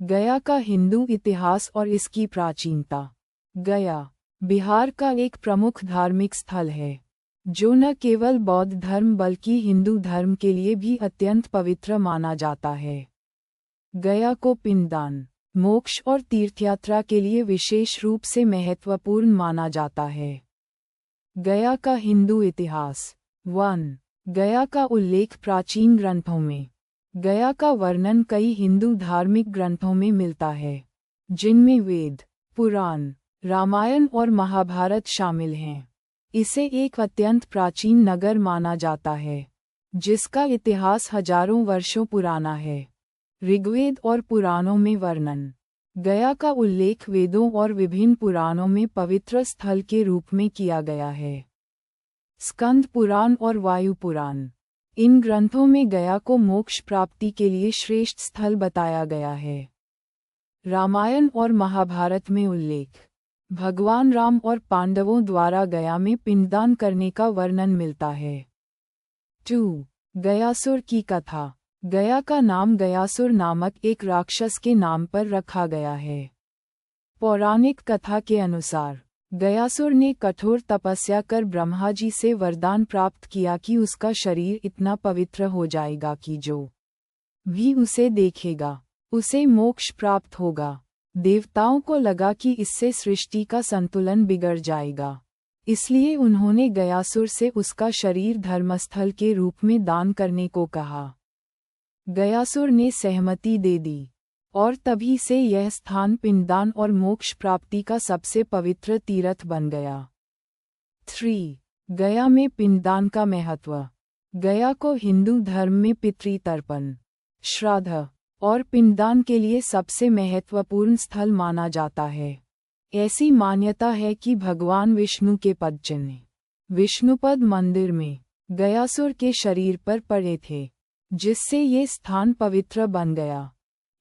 गया का हिंदू इतिहास और इसकी प्राचीनता। गया बिहार का एक प्रमुख धार्मिक स्थल है, जो न केवल बौद्ध धर्म बल्कि हिंदू धर्म के लिए भी अत्यंत पवित्र माना जाता है। गया को पिंडदान, मोक्ष और तीर्थयात्रा के लिए विशेष रूप से महत्वपूर्ण माना जाता है। गया का हिंदू इतिहास। 1. गया का उल्लेख प्राचीन ग्रंथों में। गया का वर्णन कई हिंदू धार्मिक ग्रंथों में मिलता है, जिनमें वेद, पुराण, रामायण और महाभारत शामिल हैं। इसे एक अत्यंत प्राचीन नगर माना जाता है, जिसका इतिहास हजारों वर्षों पुराना है। ऋग्वेद और पुराणों में वर्णन। गया का उल्लेख वेदों और विभिन्न पुराणों में पवित्र स्थल के रूप में किया गया है। स्कंद पुराण और वायु पुराण। इन ग्रंथों में गया को मोक्ष प्राप्ति के लिए श्रेष्ठ स्थल बताया गया है। रामायण और महाभारत में उल्लेख। भगवान राम और पांडवों द्वारा गया में पिंडदान करने का वर्णन मिलता है। 2. गयासुर की कथा। गया का नाम गयासुर नामक एक राक्षस के नाम पर रखा गया है। पौराणिक कथा के अनुसार गयासुर ने कठोर तपस्या कर ब्रह्मा जी से वरदान प्राप्त किया कि उसका शरीर इतना पवित्र हो जाएगा कि जो भी उसे देखेगा उसे मोक्ष प्राप्त होगा। देवताओं को लगा कि इससे सृष्टि का संतुलन बिगड़ जाएगा, इसलिए उन्होंने गयासुर से उसका शरीर धर्मस्थल के रूप में दान करने को कहा। गयासुर ने सहमति दे दी, और तभी से यह स्थान पिंडदान और मोक्ष प्राप्ति का सबसे पवित्र तीर्थ बन गया। 3. गया में पिंडदान का महत्व। गया को हिंदू धर्म में पितृतर्पण, श्राद्ध और पिंडदान के लिए सबसे महत्वपूर्ण स्थल माना जाता है। ऐसी मान्यता है कि भगवान विष्णु के पदचिन्ह विष्णुपद मंदिर में गयासुर के शरीर पर पड़े थे, जिससे ये स्थान पवित्र बन गया।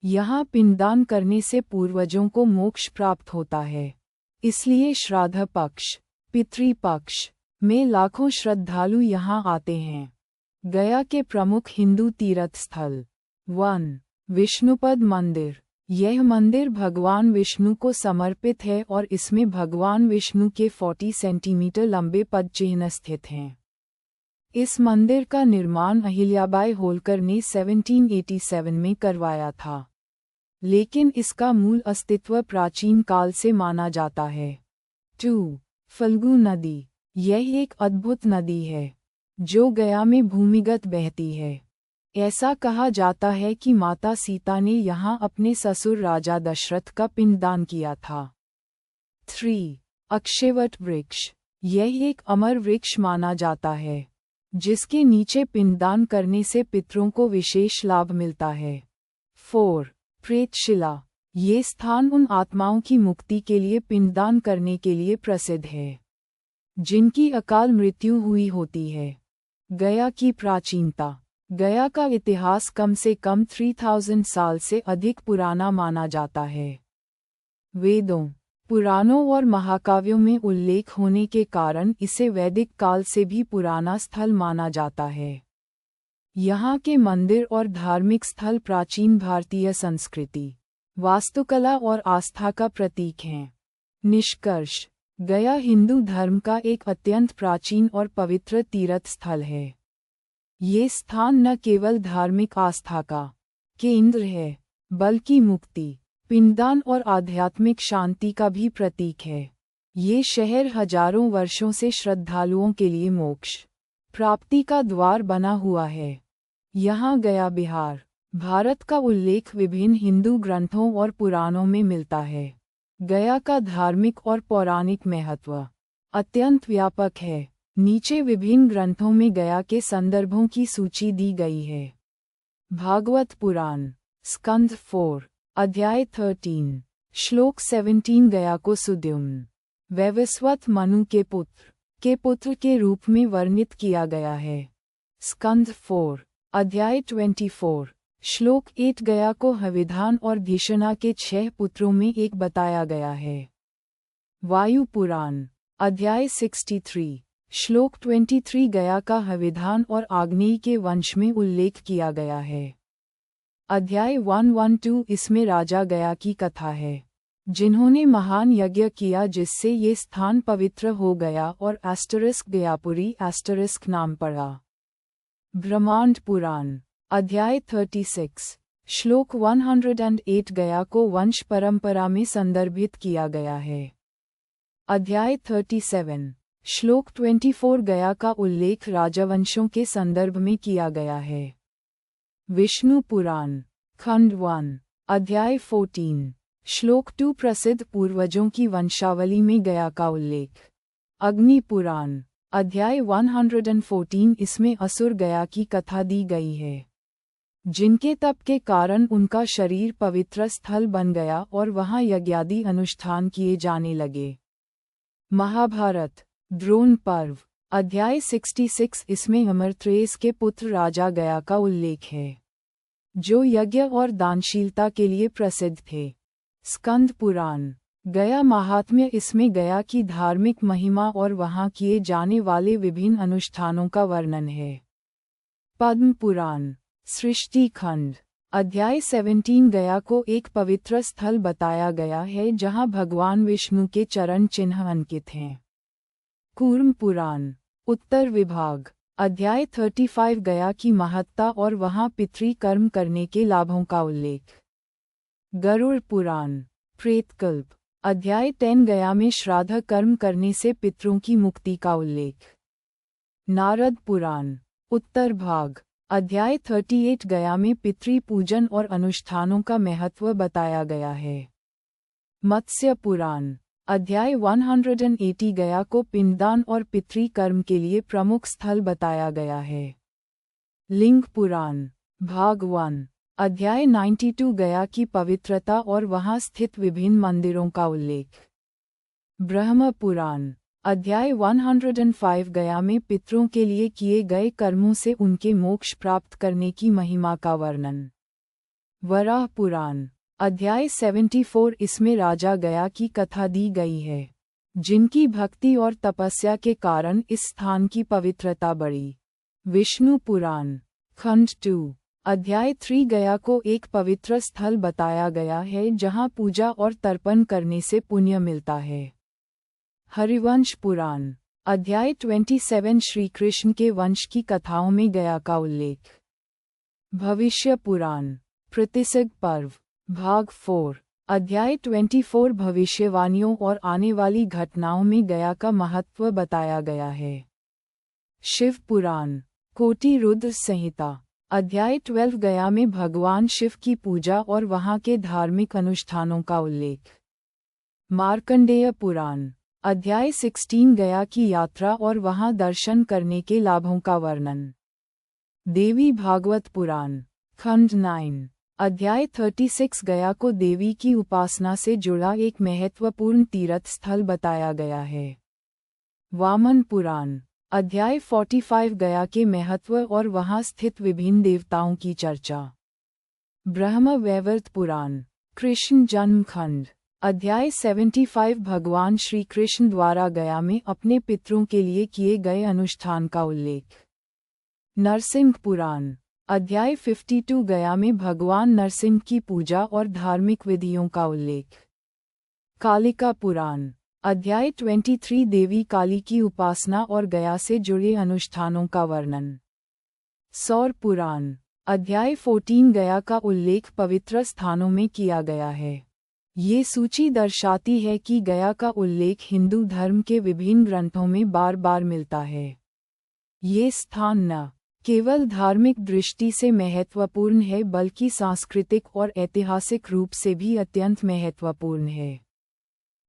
यहाँ पिंडदान करने से पूर्वजों को मोक्ष प्राप्त होता है, इसलिए श्राद्ध पक्ष, पितृपक्ष में लाखों श्रद्धालु यहाँ आते हैं। गया के प्रमुख हिंदू तीर्थ स्थल। 1. विष्णुपद मंदिर। यह मंदिर भगवान विष्णु को समर्पित है और इसमें भगवान विष्णु के 40 सेंटीमीटर लंबे पद चिन्ह स्थित हैं। इस मंदिर का निर्माण अहिल्याबाई होलकर ने 1787 में करवाया था, लेकिन इसका मूल अस्तित्व प्राचीन काल से माना जाता है। 2. फल्गु नदी। यह एक अद्भुत नदी है, जो गया में भूमिगत बहती है। ऐसा कहा जाता है कि माता सीता ने यहाँ अपने ससुर राजा दशरथ का पिंडदान किया था। 3. अक्षयवट वृक्ष। यह एक अमर वृक्ष माना जाता है, जिसके नीचे पिंडदान करने से पितरों को विशेष लाभ मिलता है। 4. प्रेतशिला। ये स्थान उन आत्माओं की मुक्ति के लिए पिंडदान करने के लिए प्रसिद्ध है, जिनकी अकाल मृत्यु हुई होती है। गया की प्राचीनता। गया का इतिहास कम से कम 3000 साल से अधिक पुराना माना जाता है। वेदों, पुराणों और महाकाव्यों में उल्लेख होने के कारण इसे वैदिक काल से भी पुराना स्थल माना जाता है। यहाँ के मंदिर और धार्मिक स्थल प्राचीन भारतीय संस्कृति, वास्तुकला और आस्था का प्रतीक हैं। निष्कर्ष। गया हिंदू धर्म का एक अत्यंत प्राचीन और पवित्र तीर्थ स्थल है। ये स्थान न केवल धार्मिक आस्था का केंद्र है, बल्कि मुक्ति, पिंडदान और आध्यात्मिक शांति का भी प्रतीक है। ये शहर हजारों वर्षों से श्रद्धालुओं के लिए मोक्ष प्राप्ति का द्वार बना हुआ है। यहाँ गया बिहार, भारत का उल्लेख विभिन्न हिंदू ग्रंथों और पुराणों में मिलता है। गया का धार्मिक और पौराणिक महत्व अत्यंत व्यापक है। नीचे विभिन्न ग्रंथों में गया के संदर्भों की सूची दी गई है। भागवत पुराण, स्कंद 4, अध्याय 13, श्लोक 17 गया को सुद्युम्न, वैवस्वत मनु के पुत्र के रूप में वर्णित किया गया है। स्कंद 4, अध्याय 24, श्लोक 8 गया को हविधान और धिषणा के 6 पुत्रों में एक बताया गया है। वायु पुराण, अध्याय 63, श्लोक 23 गया का हविधान और आग्नेय के वंश में उल्लेख किया गया है। अध्याय 112 इसमें राजा गया की कथा है, जिन्होंने महान यज्ञ किया जिससे ये स्थान पवित्र हो गया और गयापुरी नाम पड़ा। ब्रह्मांड पुराण अध्याय 36 श्लोक 108 गया को वंश परंपरा में संदर्भित किया गया है। अध्याय 37 श्लोक 24 गया का उल्लेख राजवंशों के संदर्भ में किया गया है। विष्णु पुराण खंड 1 अध्याय 14 श्लोक 2 प्रसिद्ध पूर्वजों की वंशावली में गया का उल्लेख। अग्नि पुराण अध्याय 114 इसमें असुर गया की कथा दी गई है, जिनके तप के कारण उनका शरीर पवित्र स्थल बन गया और वहां यज्ञादि अनुष्ठान किए जाने लगे। महाभारत द्रोण पर्व अध्याय 66 इसमें अमरत्रेस के पुत्र राजा गया का उल्लेख है, जो यज्ञ और दानशीलता के लिए प्रसिद्ध थे। स्कंद पुराण गया महात्म्य इसमें गया की धार्मिक महिमा और वहां किए जाने वाले विभिन्न अनुष्ठानों का वर्णन है। पद्म पुराण सृष्टि खंड अध्याय 17 गया को एक पवित्र स्थल बताया गया है जहां भगवान विष्णु के चरण चिन्ह अंकित हैं। कूर्म पुराण उत्तर विभाग अध्याय 35 गया की महत्ता और वहां पितृ कर्म करने के लाभों का उल्लेख। गरुड़ पुराण प्रेतकल्प अध्याय 10 गया में श्राद्ध कर्म करने से पितरों की मुक्ति का उल्लेख। नारद पुराण उत्तर भाग अध्याय 38 गया में पितृ पूजन और अनुष्ठानों का महत्व बताया गया है। मत्स्य पुराण अध्याय 180 गया को पिंडदान और पितृ कर्म के लिए प्रमुख स्थल बताया गया है। लिंग पुराण भाग 1 अध्याय 92 गया की पवित्रता और वहां स्थित विभिन्न मंदिरों का उल्लेख। ब्रह्म पुराण अध्याय 105 गया में पितरों के लिए किए गए कर्मों से उनके मोक्ष प्राप्त करने की महिमा का वर्णन। वराह पुराण अध्याय 74 इसमें राजा गया की कथा दी गई है, जिनकी भक्ति और तपस्या के कारण इस स्थान की पवित्रता बढ़ी। विष्णु पुराण खंड 2 अध्याय 3 गया को एक पवित्र स्थल बताया गया है जहां पूजा और तर्पण करने से पुण्य मिलता है। हरिवंश पुराण अध्याय 27 श्री कृष्ण के वंश की कथाओं में गया का उल्लेख। भविष्य पुराण प्रतिसग पर्व भाग 4 अध्याय 24 भविष्यवाणियों और आने वाली घटनाओं में गया का महत्व बताया गया है। शिव पुराण कोटि रुद्र संहिता अध्याय 12 गया में भगवान शिव की पूजा और वहां के धार्मिक अनुष्ठानों का उल्लेख। मार्कंडेय पुराण अध्याय 16 गया की यात्रा और वहां दर्शन करने के लाभों का वर्णन। देवी भागवत पुराण खंड 9 अध्याय 36 गया को देवी की उपासना से जुड़ा एक महत्वपूर्ण तीर्थ स्थल बताया गया है। वामन पुराण अध्याय 45 गया के महत्व और वहां स्थित विभिन्न देवताओं की चर्चा। ब्रह्म वैवर्त पुराण कृष्ण जन्म खंड अध्याय 75 भगवान श्री कृष्ण द्वारा गया में अपने पितरों के लिए किए गए अनुष्ठान का उल्लेख। नरसिंह पुराण अध्याय 52 गया में भगवान नरसिंह की पूजा और धार्मिक विधियों का उल्लेख। कालिका पुराण अध्याय 23 देवी काली की उपासना और गया से जुड़े अनुष्ठानों का वर्णन। सौर पुराण अध्याय 14 गया का उल्लेख पवित्र स्थानों में किया गया है। ये सूची दर्शाती है कि गया का उल्लेख हिंदू धर्म के विभिन्न ग्रंथों में बार बार मिलता है। ये स्थान न केवल धार्मिक दृष्टि से महत्वपूर्ण है बल्कि सांस्कृतिक और ऐतिहासिक रूप से भी अत्यंत महत्वपूर्ण है।